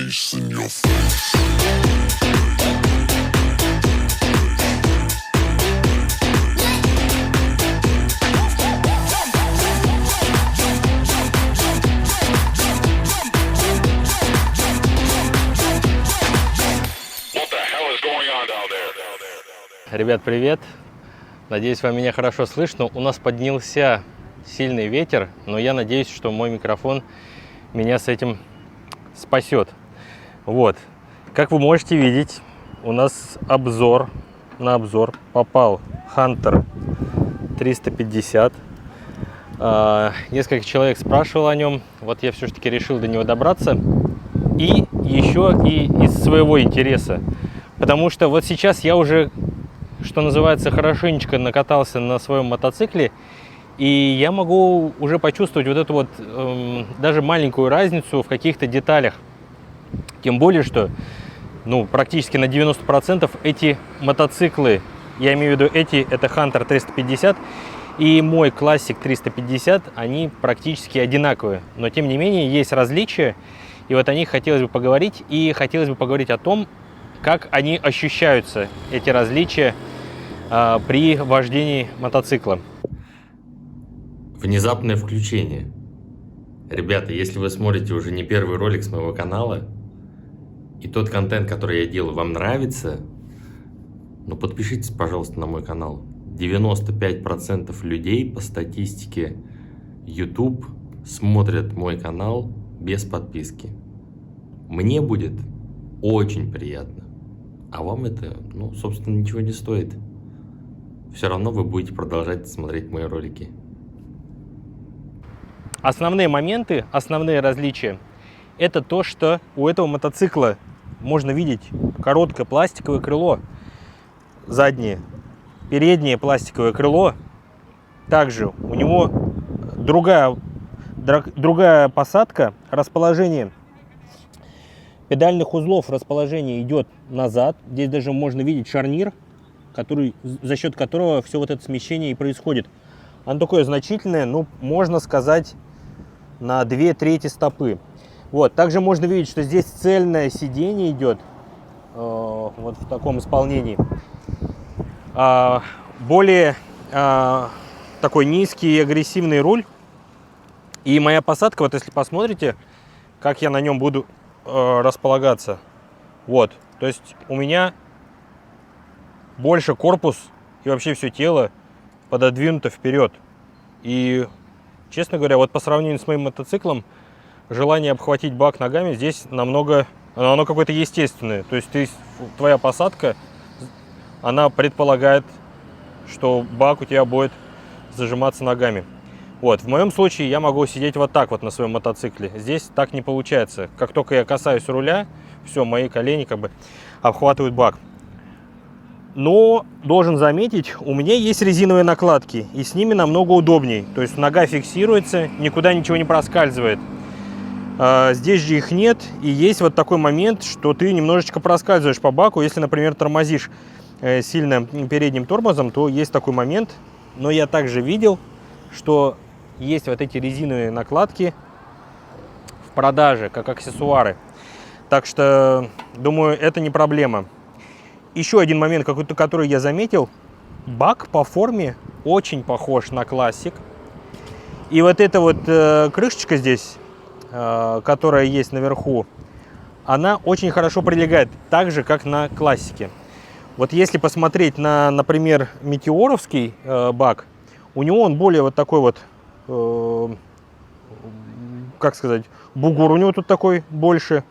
bass in your face. Ребят, привет! Надеюсь, вам меня хорошо слышно. У нас поднялся сильный ветер, но я надеюсь, что мой микрофон меня с этим спасет. Вот, как вы можете видеть, у нас на обзор попал Hunter 350. Несколько человек спрашивало о нем, вот я все-таки решил до него добраться. И еще и из своего интереса, потому что вот сейчас я уже, что называется, хорошенечко накатался на своем мотоцикле, и я могу уже почувствовать вот эту вот даже маленькую разницу в каких-то деталях. Тем более, что практически на 90% эти мотоциклы, я имею в виду это Hunter 350 и мой Classic 350, они практически одинаковые. Но тем не менее есть различия, и вот о них хотелось бы поговорить, и хотелось бы поговорить о том, как они ощущаются, эти различия, при вождении мотоцикла. Внезапное включение. Ребята, если вы смотрите уже не первый ролик с моего канала, и тот контент, который я делаю, вам нравится, подпишитесь, пожалуйста, на мой канал. 95% людей по статистике YouTube смотрят мой канал без подписки. Мне будет очень приятно. А вам это, собственно, ничего не стоит. Все равно вы будете продолжать смотреть мои ролики. Основные моменты, основные различия — это то, что у этого мотоцикла можно видеть короткое пластиковое крыло, заднее, переднее пластиковое крыло. Также у него другая посадка, расположение педальных узлов, расположение идет назад. Здесь даже можно видеть шарнир, за счет которого все вот это смещение и происходит. Оно такое значительное, можно сказать, на 2/3 стопы. Вот. Также можно видеть, что здесь цельное сиденье идет вот в таком исполнении. Более такой низкий и агрессивный руль. И моя посадка, вот если посмотрите, как я на нем буду располагаться. Вот. То есть у меня больше корпус и вообще все тело пододвинуто вперед. И, честно говоря, вот по сравнению с моим мотоциклом, желание обхватить бак ногами здесь оно какое-то естественное. То есть твоя посадка, она предполагает, что бак у тебя будет зажиматься ногами. Вот, в моем случае я могу сидеть вот так вот на своем мотоцикле. Здесь так не получается. Как только я касаюсь руля, все, мои колени обхватывают бак. Но должен заметить, у меня есть резиновые накладки, и с ними намного удобней. То есть нога фиксируется, никуда ничего не проскальзывает. Здесь же их нет, и есть вот такой момент, что ты немножечко проскальзываешь по баку. Если, например, тормозишь сильно передним тормозом, то есть такой момент. Но я также видел, что есть вот эти резиновые накладки в продаже, как аксессуары. Так что, думаю, это не проблема. Еще один момент, который я заметил. Бак по форме очень похож на Classic. И вот эта вот крышечка здесь, которая есть наверху, она очень хорошо прилегает, так же, как на Classic. Вот если посмотреть на, например, метеоровский бак, у него он более вот такой вот, как сказать, бугор у него тут такой больше.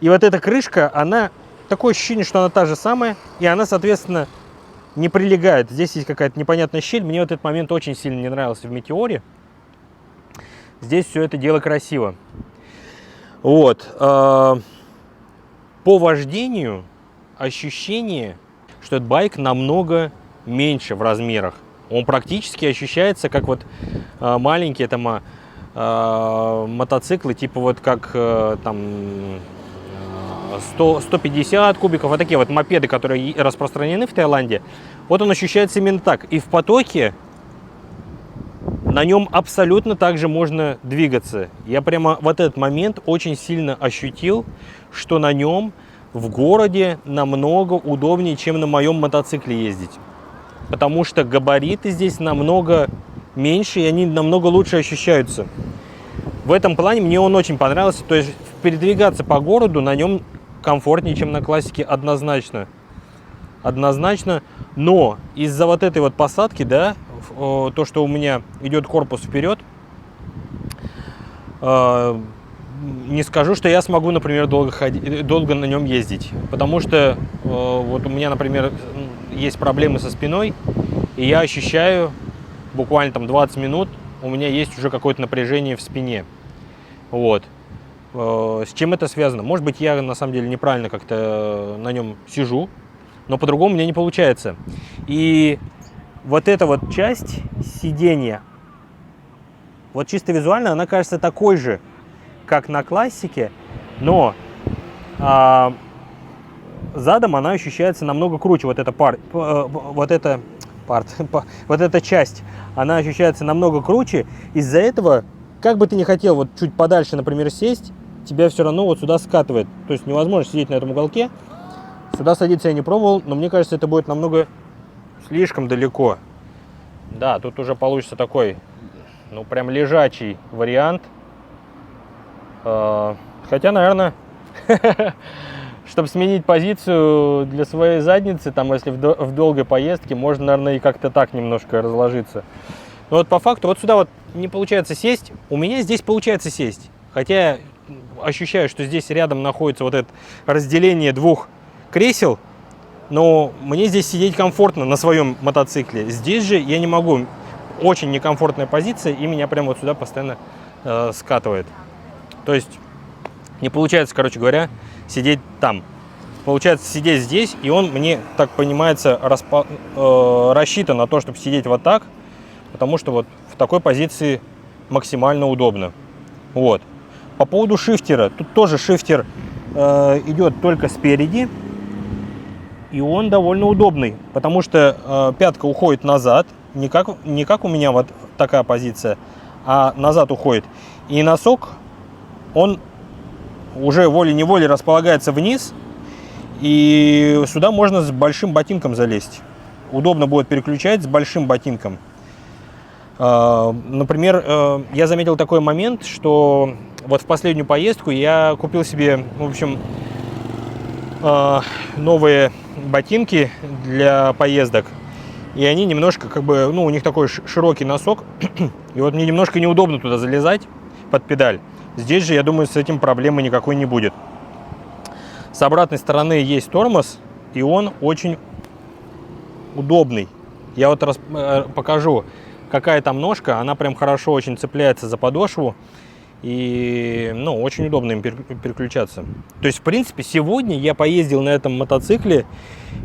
И вот эта крышка, она, такое ощущение, что она та же самая, и она, соответственно, не прилегает. Здесь есть какая-то непонятная щель. Мне вот этот момент очень сильно не нравился в Метеоре. Здесь все это дело красиво. Вот. По вождению ощущение, что этот байк намного меньше в размерах. Он практически ощущается как вот маленькие мотоциклы, типа вот как 150 кубиков, вот такие вот мопеды, которые распространены в Таиланде. Вот он ощущается именно так. И в потоке На нем абсолютно также можно двигаться. Я прямо в этот момент очень сильно ощутил, что на нем в городе намного удобнее, чем на моем мотоцикле ездить. Потому что габариты здесь намного меньше, и они намного лучше ощущаются. В этом плане мне он очень понравился. То есть передвигаться по городу на нем комфортнее, чем на классике, однозначно. Однозначно. Но из-за вот этой вот посадки, да, то, что у меня идет корпус вперед, не скажу, что я смогу, например, долго на нем ездить. Потому что вот у меня, например, есть проблемы со спиной, и я ощущаю буквально там 20 минут, у меня есть уже какое-то напряжение в спине. Вот. С чем это связано? Может быть, я на самом деле неправильно как-то на нем сижу, но по-другому у меня не получается. И вот эта вот часть сидения, вот чисто визуально она кажется такой же, как на классике, но задом она ощущается намного круче. Вот эта часть, она ощущается намного круче. Из-за этого, как бы ты ни хотел вот чуть подальше, например, сесть, тебя все равно вот сюда скатывает. То есть невозможно сидеть на этом уголке. Сюда садиться я не пробовал, но мне кажется, это будет намного слишком далеко. Да, тут уже получится такой, ну, прям лежачий вариант. Хотя, наверное, чтобы сменить позицию для своей задницы, там, если в долгой поездке, можно, наверное, и как-то так немножко разложиться. Но вот по факту, вот сюда вот не получается сесть. У меня здесь получается сесть. Хотя я ощущаю, что здесь рядом находится вот это разделение двух кресел, но мне здесь сидеть комфортно на своем мотоцикле. Здесь же я не могу. Очень некомфортная позиция, и меня прямо вот сюда постоянно скатывает. То есть не получается, короче говоря, сидеть там. Получается сидеть здесь, и он мне, так понимается, рассчитан на то, чтобы сидеть вот так, потому что вот в такой позиции максимально удобно. Вот. По поводу шифтера. Тут тоже шифтер идет только спереди, и он довольно удобный, потому что пятка уходит назад, не как у меня вот такая позиция, а назад уходит. И носок, он уже волей-неволей располагается вниз, и сюда можно с большим ботинком залезть. Удобно будет переключать с большим ботинком. Например, я заметил такой момент, что вот в последнюю поездку я купил себе, в общем, новые ботинки для поездок. И они немножко, как бы, ну, у них такой широкий носок. И вот мне немножко неудобно туда залезать под педаль. Здесь же, я думаю, с этим проблемы никакой не будет. С обратной стороны есть тормоз, и он очень удобный. Я вот покажу, какая там ножка. Она прям хорошо очень цепляется за подошву. И, ну, очень удобно им переключаться. То есть, в принципе, сегодня я поездил на этом мотоцикле,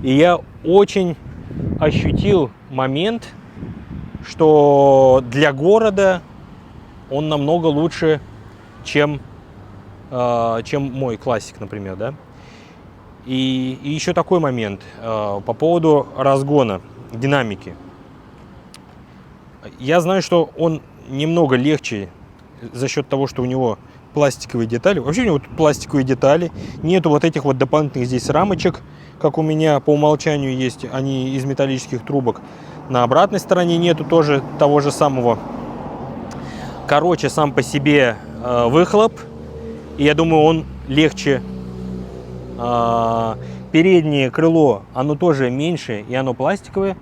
и я очень ощутил момент, что для города он намного лучше, чем мой классик, например, да. И еще такой момент по поводу разгона, динамики. Я знаю, что он немного легче за счет того, что у него пластиковые детали. Вообще у него тут пластиковые детали. Нету вот этих вот дополнительных здесь рамочек, как у меня по умолчанию есть. Они из металлических трубок. На обратной стороне нету тоже того же самого. Короче, сам по себе выхлоп. И я думаю, он легче. Переднее крыло, оно тоже меньше, и оно пластиковое.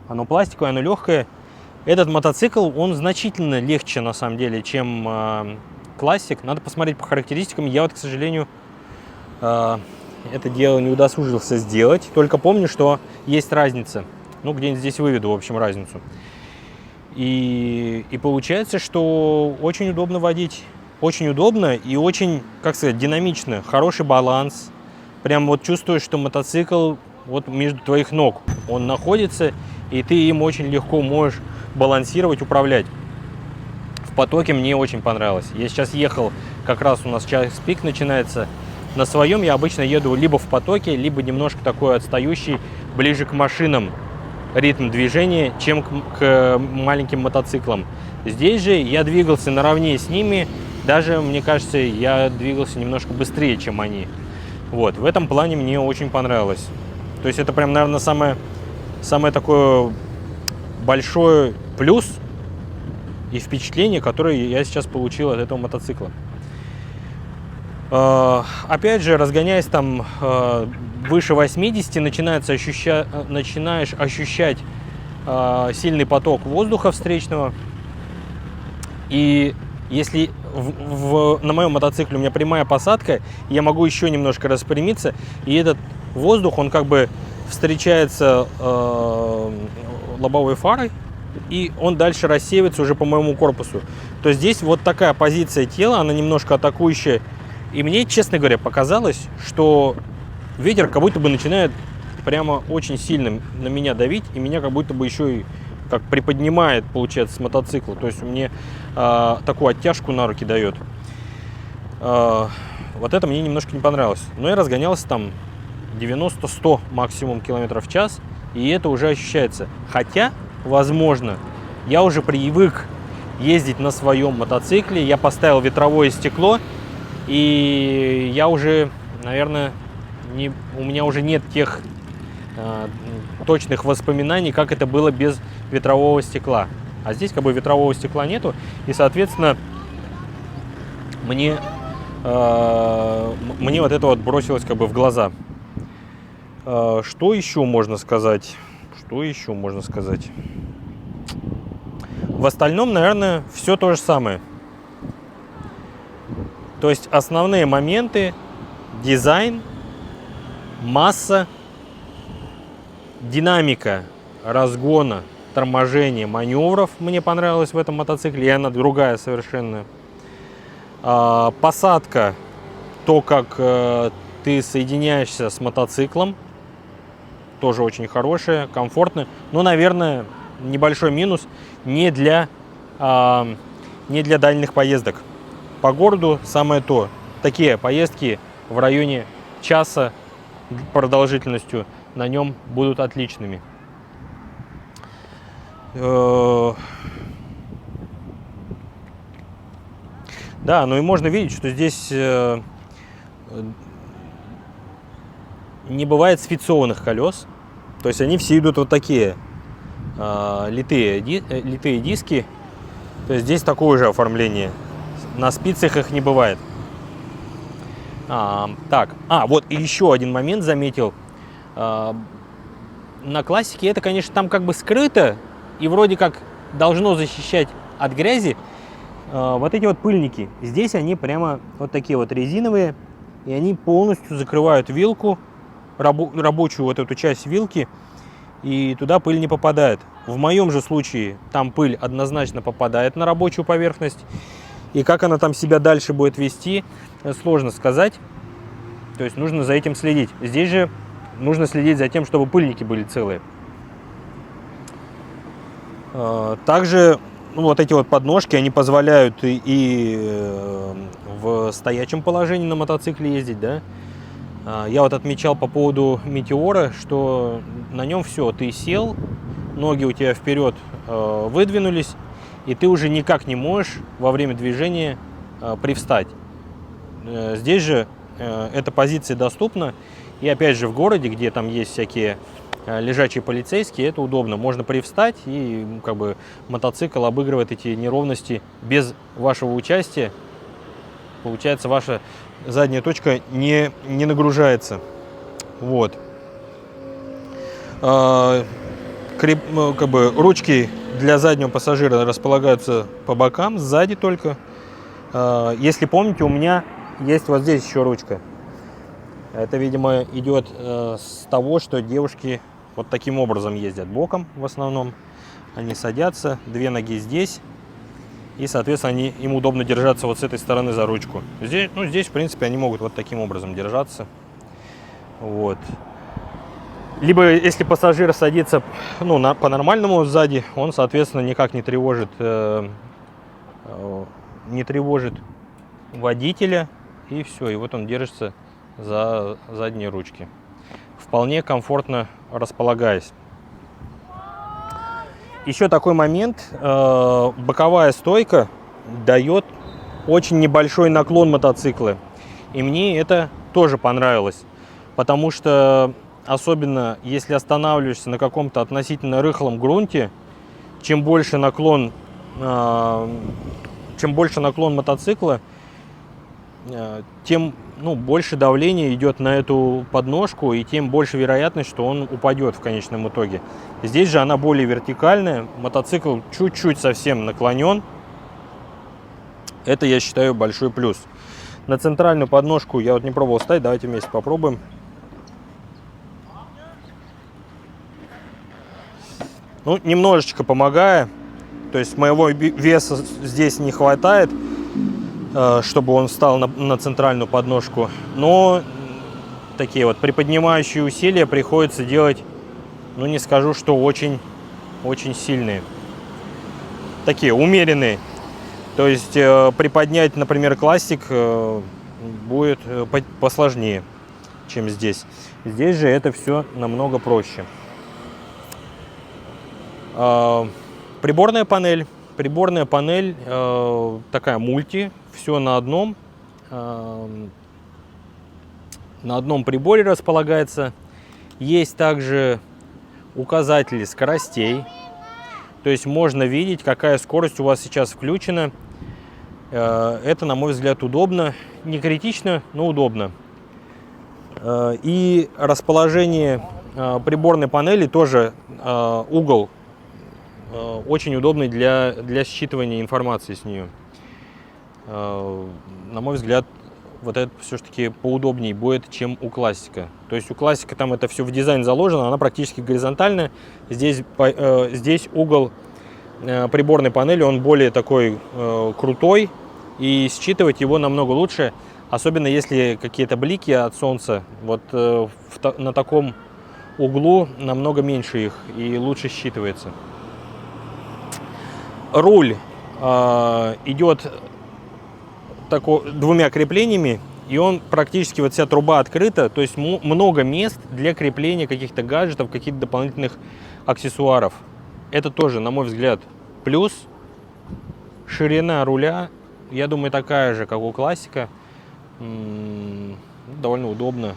Оно пластиковое, оно легкое. Этот мотоцикл, он значительно легче, на самом деле, чем классик. Надо посмотреть по характеристикам. Я вот, к сожалению, это дело не удосужился сделать. Только помню, что есть разница. Ну, где-нибудь здесь выведу, в общем, разницу. И получается, что очень удобно водить. Очень удобно и очень, как сказать, динамично. Хороший баланс. Прям вот чувствуешь, что мотоцикл вот между твоих ног. Он находится, и ты им очень легко можешь балансировать, управлять. В потоке мне очень понравилось. Я сейчас ехал, как раз у нас час пик начинается. На своем я обычно еду либо в потоке, либо немножко такой отстающий, ближе к машинам. ритм движения, чем к маленьким мотоциклам. Здесь же я двигался наравне с ними, даже, мне кажется, я двигался немножко быстрее, чем они. Вот, в этом плане мне очень понравилось. То есть это прям, наверное, самое такое большой плюс и впечатление, которое я сейчас получил от этого мотоцикла. Опять же, разгоняясь там выше 80, начинаешь ощущать сильный поток воздуха встречного. И если на моем мотоцикле у меня прямая посадка, я могу еще немножко распрямиться, и этот воздух, он как бы встречается лобовой фарой, и он дальше рассеивается уже по моему корпусу. То есть здесь вот такая позиция тела, она немножко атакующая. И мне, честно говоря, показалось, что ветер как будто бы начинает прямо очень сильно на меня давить, и меня как будто бы еще и как приподнимает, получается, с мотоцикла. То есть мне такую оттяжку на руки дает. Вот это мне немножко не понравилось. Но я разгонялся там 90-100 максимум километров в час, и это уже ощущается. Хотя, возможно, я уже привык ездить на своем мотоцикле, я поставил ветровое стекло, и я уже, наверное, у меня уже нет тех точных воспоминаний, как это было без ветрового стекла. А здесь как бы ветрового стекла нету, и, соответственно, мне вот это вот бросилось как бы в глаза. Что еще можно сказать? В остальном, наверное, все то же самое. То есть основные моменты: дизайн, масса, динамика разгона, торможения, маневров мне понравилось в этом мотоцикле, и она другая совершенно. Посадка, то, как ты соединяешься с мотоциклом, тоже очень хорошая, комфортная. Но, наверное, небольшой минус: не для дальних поездок. По городу самое то. Такие поездки в районе часа продолжительностью на нем будут отличными. Да, ну и можно видеть, что здесь не бывает сфиксованных колес. То есть они все идут вот такие литые диски. То есть здесь такое же оформление. На спицах их не бывает. Вот и еще один момент заметил. На классике это, конечно, там как бы скрыто и вроде как должно защищать от грязи. Вот эти вот пыльники, здесь они прямо вот такие вот резиновые, и они полностью закрывают вилку, рабочую вот эту часть вилки, и туда пыль не попадает. В моем же случае там пыль однозначно попадает на рабочую поверхность, и как она там себя дальше будет вести, сложно сказать. То есть нужно за этим следить. Здесь же нужно следить за тем, чтобы пыльники были целые. Также вот эти вот подножки, они позволяют и в стоячем положении на мотоцикле ездить, да. Я вот отмечал по поводу Метеора, что на нем все, ты сел, ноги у тебя вперед выдвинулись, и ты уже никак не можешь во время движения привстать. Здесь же эта позиция доступна, и опять же в городе, где там есть всякие лежачие полицейские, это удобно. Можно привстать, и как бы мотоцикл обыгрывает эти неровности без вашего участия. Получается, ваша задняя точка не нагружается. Вот. Как бы ручки для заднего пассажира располагаются по бокам, сзади только. Если помните, у меня есть вот здесь еще ручка. Это, видимо, идет с того, что девушки вот таким образом ездят боком в основном. Они садятся, две ноги здесь, и, соответственно, им удобно держаться вот с этой стороны за ручку. Здесь, в принципе, они могут вот таким образом держаться. Вот. Либо, если пассажир садится по-нормальному сзади, он, соответственно, никак не тревожит водителя, и все, и вот он держится за задние ручки, вполне комфортно располагаясь. Еще такой момент. Боковая стойка дает очень небольшой наклон мотоцикла. И мне это тоже понравилось. Потому что, особенно если останавливаешься на каком-то относительно рыхлом грунте, чем больше наклон мотоцикла, тем больше давления идет на эту подножку, и тем больше вероятность, что он упадет в конечном итоге. Здесь же она более вертикальная, мотоцикл чуть-чуть совсем наклонен. Это, я считаю, большой плюс. На центральную подножку я вот не пробовал ставить, давайте вместе попробуем. Ну, немножечко помогая, то есть моего веса здесь не хватает, чтобы он встал на центральную подножку, но такие вот приподнимающие усилия приходится делать, ну не скажу, что очень сильные, такие умеренные. То есть приподнять, например, классик будет посложнее, чем здесь. Здесь же это все намного проще. Приборная панель. Приборная панель такая мульти, все на одном приборе располагается. Есть также указатели скоростей, то есть можно видеть, какая скорость у вас сейчас включена. Это, на мой взгляд, удобно, не критично, но удобно. И расположение приборной панели тоже угол очень удобный для считывания информации с нее. На мой взгляд, вот это все-таки поудобнее будет, чем у классика. То есть у классика там это все в дизайн заложено, она практически горизонтальная. Здесь угол приборной панели, он более такой крутой, и считывать его намного лучше, особенно если какие-то блики от солнца. Вот на таком углу намного меньше их и лучше считывается. Руль идет двумя креплениями, и он практически, вот вся труба открыта, то есть много мест для крепления каких-то гаджетов, каких-то дополнительных аксессуаров. Это тоже, на мой взгляд, плюс. Ширина руля, я думаю, такая же, как у классика. Довольно удобно.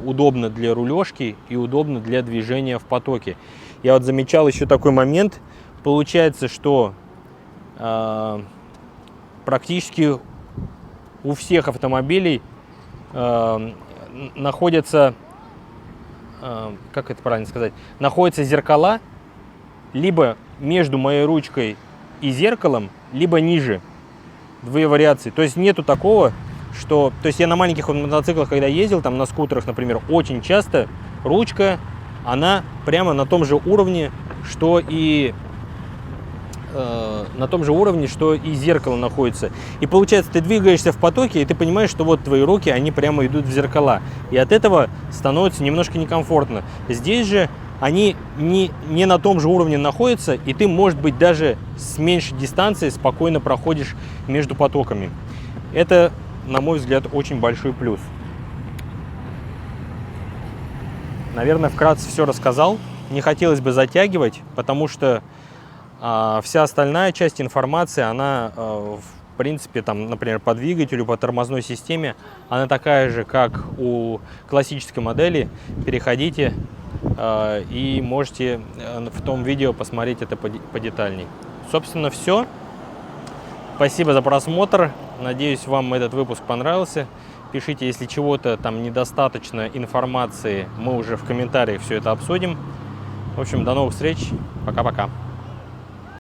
Удобно для рулежки и удобно для движения в потоке. Я вот замечал еще такой момент. Получается, что практически у всех автомобилей находятся, как это правильно сказать, находятся зеркала либо между моей ручкой и зеркалом, либо ниже. Две вариации. То есть нету такого, что... То есть я на маленьких мотоциклах, когда ездил, там на скутерах, например, очень часто ручка, она прямо на том же уровне, что и зеркало находится. И получается, ты двигаешься в потоке, и ты понимаешь, что вот твои руки, они прямо идут в зеркала. И от этого становится немножко некомфортно. Здесь же они не на том же уровне находятся, и ты, может быть, даже с меньшей дистанции спокойно проходишь между потоками. Это, на мой взгляд, очень большой плюс. Наверное, вкратце все рассказал. Не хотелось бы затягивать, потому что вся остальная часть информации, она, в принципе, там, например, по двигателю, по тормозной системе, она такая же, как у классической модели. Переходите и можете в том видео посмотреть это подетальней. Собственно, все. Спасибо за просмотр. Надеюсь, вам этот выпуск понравился. Пишите, если чего-то там недостаточно информации, мы уже в комментариях все это обсудим. В общем, до новых встреч. Пока-пока.